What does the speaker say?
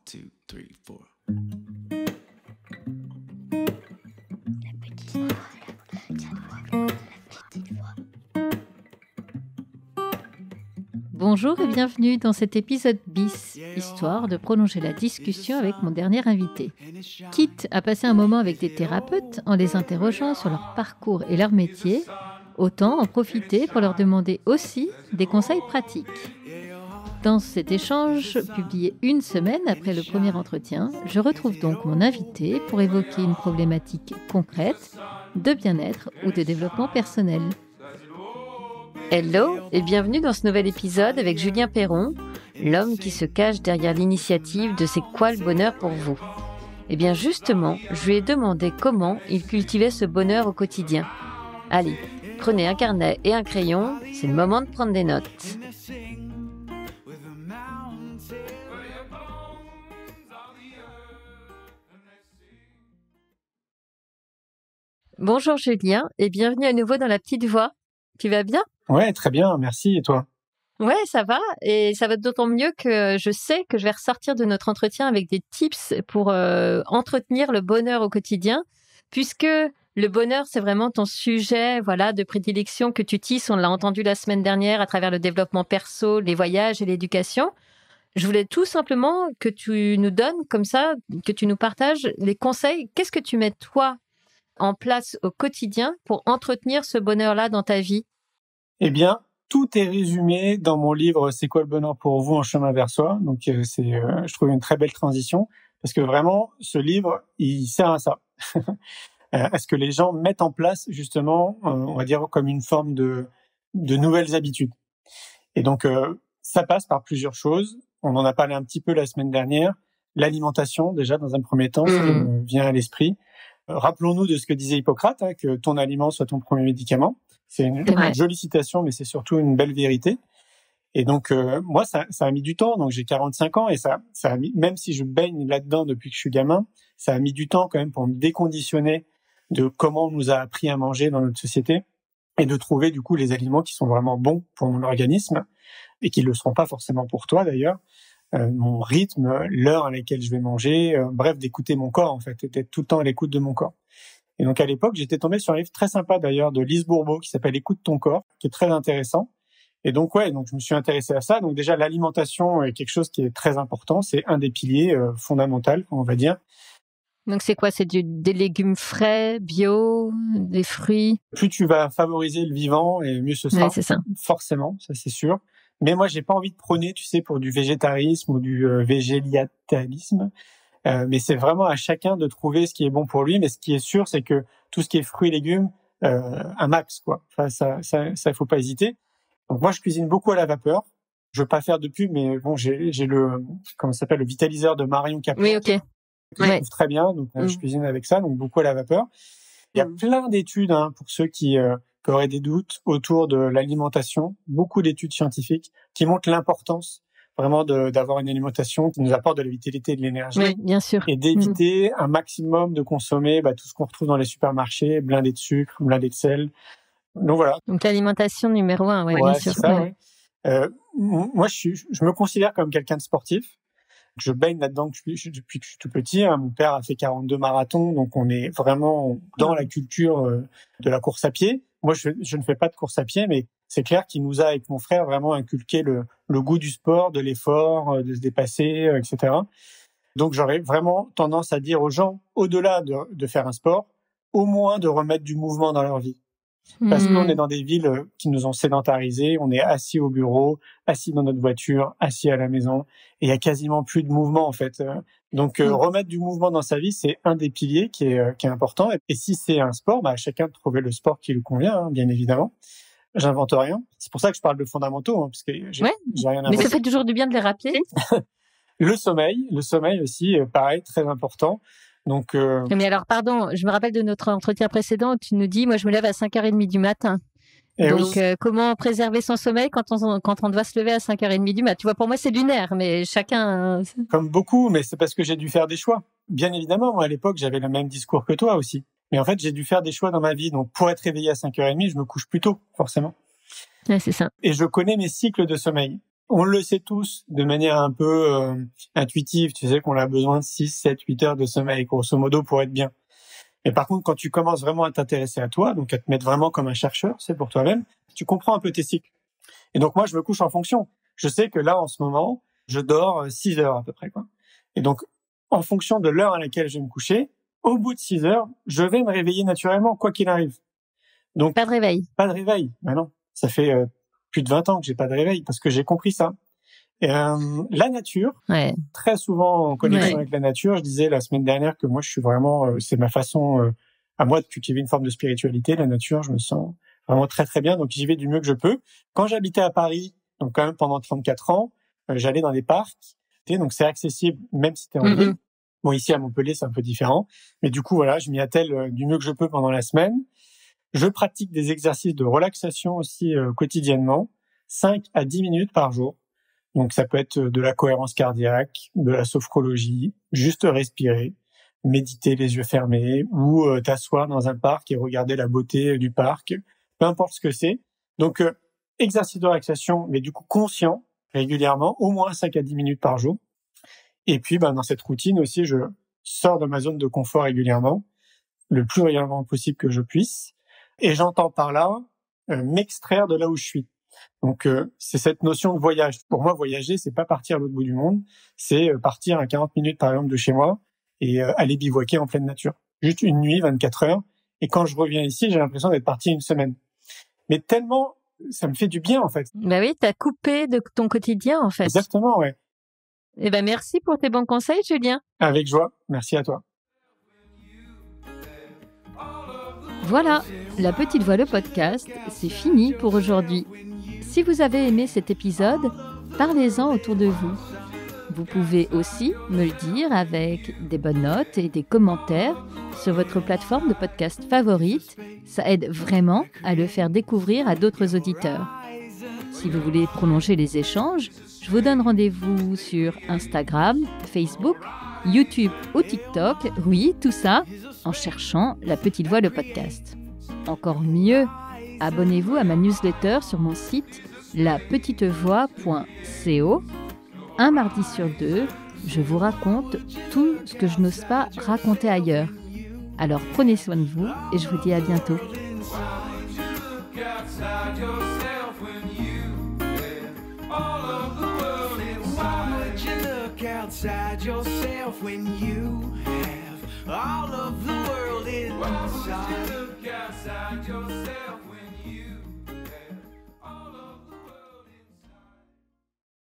two, three, four. Bonjour et bienvenue dans cet épisode bis, histoire de prolonger la discussion avec mon dernier invité. Quitte à passer un moment avec des thérapeutes en les interrogeant sur leur parcours et leur métier, autant en profiter pour leur demander aussi des conseils pratiques. Dans cet échange, publié une semaine après le premier entretien, je retrouve donc mon invité pour évoquer une problématique concrète de bien-être ou de développement personnel. Hello et bienvenue dans ce nouvel épisode avec Julien Perron, l'homme qui se cache derrière l'initiative de C'est quoi le bonheur pour vous ? Eh bien justement, je lui ai demandé comment il cultivait ce bonheur au quotidien. Allez, prenez un carnet et un crayon, c'est le moment de prendre des notes. Bonjour Julien et bienvenue à nouveau dans La Petite Voix. Tu vas bien ? Ouais, très bien, merci. Et toi ? Ouais, ça va. Et ça va d'autant mieux que je sais que je vais ressortir de notre entretien avec des tips pour entretenir le bonheur au quotidien, puisque le bonheur, c'est vraiment ton sujet, voilà, de prédilection que tu tisses. On l'a entendu la semaine dernière à travers le développement perso, les voyages et l'éducation. Je voulais tout simplement que tu nous donnes comme ça, que tu nous partages les conseils. Qu'est-ce que tu mets toi en place au quotidien pour entretenir ce bonheur-là dans ta vie ? Eh bien, tout est résumé dans mon livre « C'est quoi le bonheur pour vous en chemin vers soi ?» Donc, je trouve une très belle transition parce que vraiment, ce livre, il sert à ça. À ce que les gens mettent en place, justement, on va dire comme une forme de nouvelles habitudes. Et donc, ça passe par plusieurs choses. On en a parlé un petit peu la semaine dernière. L'alimentation, déjà, dans un premier temps, ça me vient à l'esprit. Rappelons-nous de ce que disait Hippocrate, que ton aliment soit ton premier médicament. C'est une jolie citation, mais c'est surtout une belle vérité. Et donc, moi, ça a mis du temps. Donc, j'ai 45 ans et ça a mis, même si je baigne là-dedans depuis que je suis gamin, ça a mis du temps quand même pour me déconditionner de comment on nous a appris à manger dans notre société et de trouver, du coup, les aliments qui sont vraiment bons pour mon organisme et qui ne le seront pas forcément pour toi, d'ailleurs. Mon rythme, l'heure à laquelle je vais manger, bref, d'écouter mon corps, en fait, et d'être tout le temps à l'écoute de mon corps. Et donc, à l'époque, j'étais tombé sur un livre très sympa, d'ailleurs, de Lise Bourbeau, qui s'appelle « Écoute ton corps », qui est très intéressant. Et donc, donc je me suis intéressé à ça. Donc, déjà, l'alimentation est quelque chose qui est très important. C'est un des piliers fondamentaux, on va dire. Donc, c'est quoi ? C'est des légumes frais, bio, des fruits ? Plus tu vas favoriser le vivant, et mieux ce sera. Ouais, c'est ça. Forcément, ça c'est sûr. Mais moi, j'ai pas envie de prôner, tu sais, pour du végétarisme ou du végéliatarisme. Mais c'est vraiment à chacun de trouver ce qui est bon pour lui. Mais ce qui est sûr, c'est que tout ce qui est fruits et légumes, un max, quoi. Enfin, ça, faut pas hésiter. Donc moi, je cuisine beaucoup à la vapeur. Je veux pas faire de pub, mais bon, j'ai comment ça s'appelle, le vitaliseur de Marion Capon. Oui, ok. Que je trouve très bien. Donc, je cuisine avec ça, donc beaucoup à la vapeur. Il y a plein d'études, pour ceux qui auraient des doutes autour de l'alimentation. Beaucoup d'études scientifiques qui montrent l'importance vraiment d'avoir une alimentation qui nous apporte de la vitalité et de l'énergie. Oui, bien sûr. Et d'éviter un maximum de consommer tout ce qu'on retrouve dans les supermarchés, blindé de sucre, blindé de sel. Donc voilà. Donc l'alimentation numéro 1, bien sûr. C'est ça, moi, je me considère comme quelqu'un de sportif. Je baigne là-dedans depuis que je suis tout petit. Mon père a fait 42 marathons, donc on est vraiment dans la culture de la course à pied. Moi, je ne fais pas de course à pied, mais c'est clair qu'il nous a, avec mon frère, vraiment inculqué le goût du sport, de l'effort, de se dépasser, etc. Donc, j'aurais vraiment tendance à dire aux gens, au-delà de faire un sport, au moins de remettre du mouvement dans leur vie. Parce qu'on est dans des villes qui nous ont sédentarisés, on est assis au bureau, assis dans notre voiture, assis à la maison, et il y a quasiment plus de mouvement en fait. Donc remettre du mouvement dans sa vie, c'est un des piliers qui est important. Et si c'est un sport, à chacun de trouver le sport qui lui convient, bien évidemment. J'invente rien. C'est pour ça que je parle de fondamentaux, parce que j'ai rien inventé. Mais ça fait toujours du bien de les rappeler. Le sommeil aussi, pareil, très important. Donc, Mais alors, pardon, je me rappelle de notre entretien précédent où tu nous dis, moi, je me lève à 5h30 du matin. Donc, comment préserver son sommeil quand on doit se lever à 5h30 du matin ? Tu vois, pour moi, c'est lunaire, mais chacun... Comme beaucoup, mais c'est parce que j'ai dû faire des choix. Bien évidemment, moi, à l'époque, j'avais le même discours que toi aussi. Mais en fait, j'ai dû faire des choix dans ma vie. Donc, pour être réveillé à 5h30, je me couche plus tôt, forcément. Ouais, c'est ça. Et je connais mes cycles de sommeil. On le sait tous de manière un peu intuitive, tu sais qu'on a besoin de 6, 7, 8 heures de sommeil, grosso modo, pour être bien. Mais par contre, quand tu commences vraiment à t'intéresser à toi, donc à te mettre vraiment comme un chercheur, c'est pour toi-même, tu comprends un peu tes cycles. Et donc moi, je me couche en fonction. Je sais que là, en ce moment, je dors 6 heures à peu près, quoi. Et donc, en fonction de l'heure à laquelle je vais me coucher, au bout de 6 heures, je vais me réveiller naturellement, quoi qu'il arrive. Donc, Pas de réveil. Pas de réveil. Ben non. Ça fait plus de 20 ans que j'ai pas de réveil parce que j'ai compris ça. Et, la nature, très souvent en connexion avec la nature, je disais la semaine dernière que moi, je suis vraiment, c'est ma façon, à moi, de cultiver une forme de spiritualité. La nature, je me sens vraiment très, très bien. Donc, j'y vais du mieux que je peux. Quand j'habitais à Paris, donc quand même pendant 34 ans, j'allais dans des parcs. Donc, c'est accessible, même si t'es en ville. Bon, ici, à Montpellier, c'est un peu différent. Mais du coup, voilà, je m'y attelle du mieux que je peux pendant la semaine. Je pratique des exercices de relaxation aussi quotidiennement, 5 à 10 minutes par jour. Donc, ça peut être de la cohérence cardiaque, de la sophrologie, juste respirer, méditer les yeux fermés ou t'asseoir dans un parc et regarder la beauté du parc, peu importe ce que c'est. Donc, exercice de relaxation, mais du coup conscient, régulièrement, au moins 5 à 10 minutes par jour. Et puis, dans cette routine aussi, je sors de ma zone de confort régulièrement, le plus régulièrement possible que je puisse. Et j'entends par là m'extraire de là où je suis. Donc, c'est cette notion de voyage. Pour moi, voyager, c'est pas partir à l'autre bout du monde, c'est partir à 40 minutes, par exemple, de chez moi et aller bivouaquer en pleine nature. Juste une nuit, 24 heures. Et quand je reviens ici, j'ai l'impression d'être parti une semaine. Mais tellement, ça me fait du bien, en fait. Bah oui, t'as coupé de ton quotidien, en fait. Exactement, ouais. Eh ben, merci pour tes bons conseils, Julien. Avec joie. Merci à toi. Voilà, La Petite Voix, le podcast, c'est fini pour aujourd'hui. Si vous avez aimé cet épisode, parlez-en autour de vous. Vous pouvez aussi me le dire avec des bonnes notes et des commentaires sur votre plateforme de podcast favorite. Ça aide vraiment à le faire découvrir à d'autres auditeurs. Si vous voulez prolonger les échanges, je vous donne rendez-vous sur Instagram, Facebook, YouTube ou TikTok. Oui, tout ça en cherchant La Petite Voix, le podcast. Encore mieux, abonnez-vous à ma newsletter sur mon site lapetitevoix.co. Un mardi sur 2, je vous raconte tout ce que je n'ose pas raconter ailleurs. Alors prenez soin de vous et je vous dis à bientôt. Outside yourself when you have all of the world inside. Why would you look outside yourself?